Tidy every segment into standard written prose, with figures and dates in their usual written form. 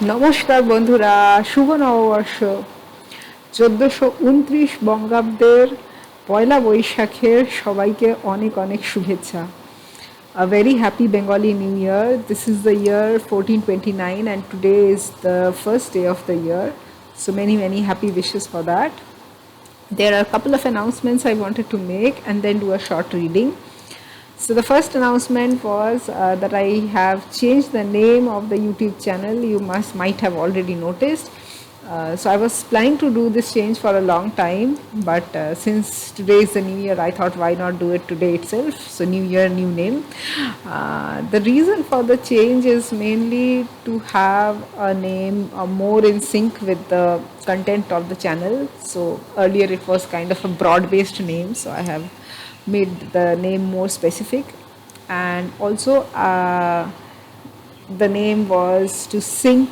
নমস্কার বন্ধুরা, শুভ নববর্ষ। 1429 বঙ্গাব্দের পয়লা বৈশাখের সবাইকে অনেক অনেক শুভেচ্ছা। A very happy Bengali New Year. This is the year 1429 and today is the first day of the year. So many happy wishes for that. There are a couple of announcements I wanted to make and then do a short reading. So the first announcement was that I have changed the name of the YouTube channel. You might have already noticed. So I was planning to do this change for a long time, but since today is the new year, I thought why not do it today itself. So new year, new name. The reason for the change is mainly to have a name more in sync with the content of the channel. So earlier it was kind of a broad-based name, so I have made the name more specific, and also the name was to sync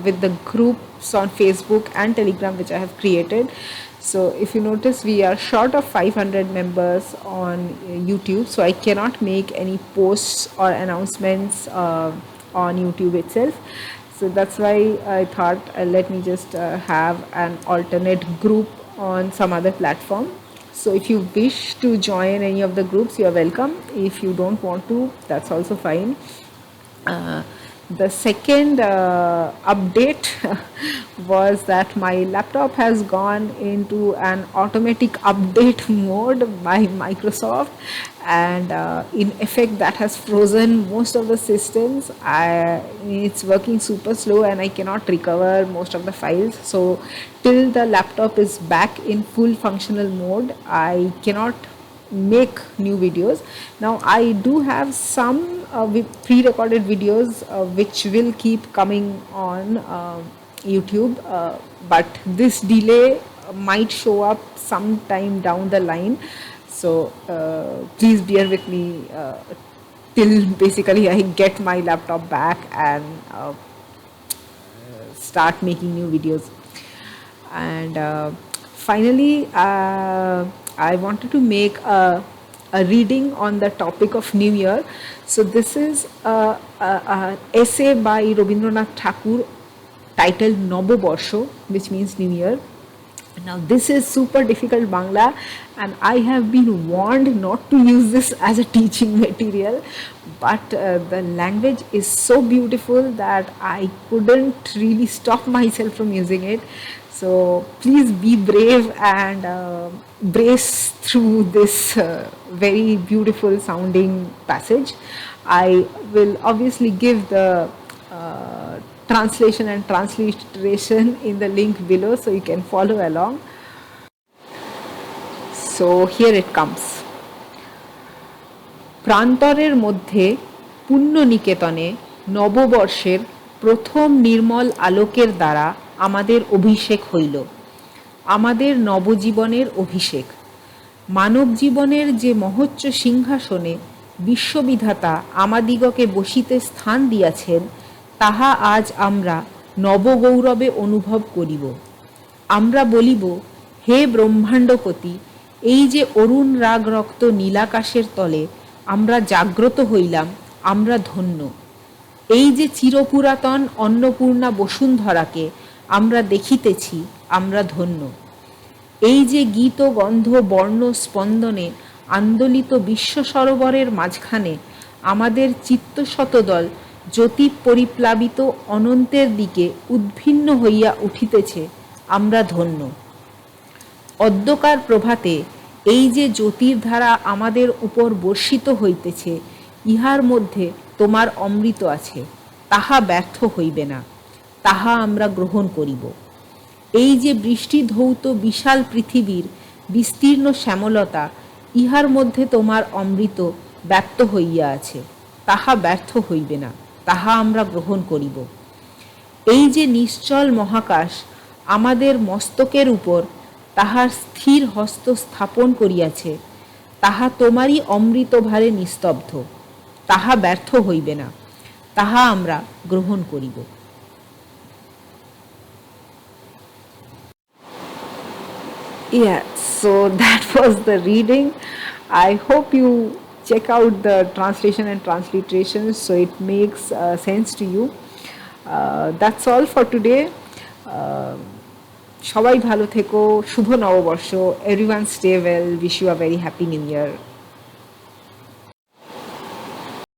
with the groups on Facebook and Telegram which I have created. So if you notice, we are short of 500 members on YouTube, so I cannot make any posts or announcements on YouTube itself. So that's why I thought let me just have an alternate group on some other platform. So if you wish to join any of the groups, you are welcome. If you don't want to, that's also fine. The second update was that my laptop has gone into an automatic update mode by Microsoft, and in effect that has frozen most of the systems. It's working super slow and I cannot recover most of the files. So till the laptop is back in full functional mode, I cannot make new videos. Now I do have some pre-recorded videos which will keep coming on YouTube, but this delay might show up sometime down the line. So please bear with me till basically I get my laptop back and start making new videos. And finally, I wanted to make a reading on the topic of New Year. So this is an essay by Rabindranath Thakur titled Nobo Borsho, which means New Year. Now this is super difficult Bangla, and I have been warned not to use this as a teaching material, but the language is so beautiful that I couldn't really stop myself from using it. So please be brave and brace through this very beautiful sounding passage. I will obviously give the translation and transliteration in the link below so you can follow along. So here it comes. প্রান্তরের মধ্যে পুণ্য নিকেতনে নববর্ষের প্রথম নির্মল আলোকের দ্বারা আমাদের অভিষেক হইল, আমাদের নবজীবনের অভিষেক। মানব জীবনের যে মহোচ্চ সিংহাসনে বিশ্ববিধাতা আমাদিগকে বসিতে স্থান দিয়াছেন, তাহা আজ আমরা নবগৌরবে অনুভব করিব। আমরা বলিব, হে ব্রহ্মাণ্ডপতি, এই যে অরুণ রাগ রক্ত নীলাকাশের তলে আমরা জাগ্রত হইলাম, আমরা ধন্য। এই যে চিরপুরাতন অন্নপূর্ণা বসুন্ধরাকে আমরা দেখিতেছি, আমরা ধন্য। এই যে গীত গন্ধ বর্ণ স্পন্দনে আন্দোলিত বিশ্ব সরোবরের মাঝখানে আমাদের চিত্তশতদল জ্যোতি পরিপ্লাবিত অনন্তের দিকে উদ্ভিন্ন হইয়া উঠিতেছে, আমরা ধন্য। অদ্যকার প্রভাতে এই যে জ্যোতির ধারা আমাদের উপর বর্ষিত হইতেছে, ইহার মধ্যে তোমার অমৃত আছে, তাহা ব্যর্থ হইবে না, তাহা আমরা গ্রহণ করিব। এই যে বৃষ্টি ধৌত বিশাল পৃথিবীর বিস্তীর্ণ শ্যামলতা, ইহার মধ্যে তোমার অমৃত ব্যাপ্ত হইয়া আছে, তাহা ব্যর্থ হইবে না, তাহা আমরা গ্রহণ করিব। এই যে নিশ্চল মহাকাশ আমাদের মস্তকের উপর তাহার স্থির হস্ত স্থাপন করিয়াছে, তাহা তোমারই অমৃত ভারে নিস্তব্ধ, তাহা ব্যর্থ হইবে না, তাহা আমরা গ্রহণ করিব। Yeah, so that was the reading. I hope you check out the translation and transliteration so it makes sense to you. That's all for today. সবাই ভালো থেকো, শুভ নববর্ষ, everyone stay well, wish you a very happy new year.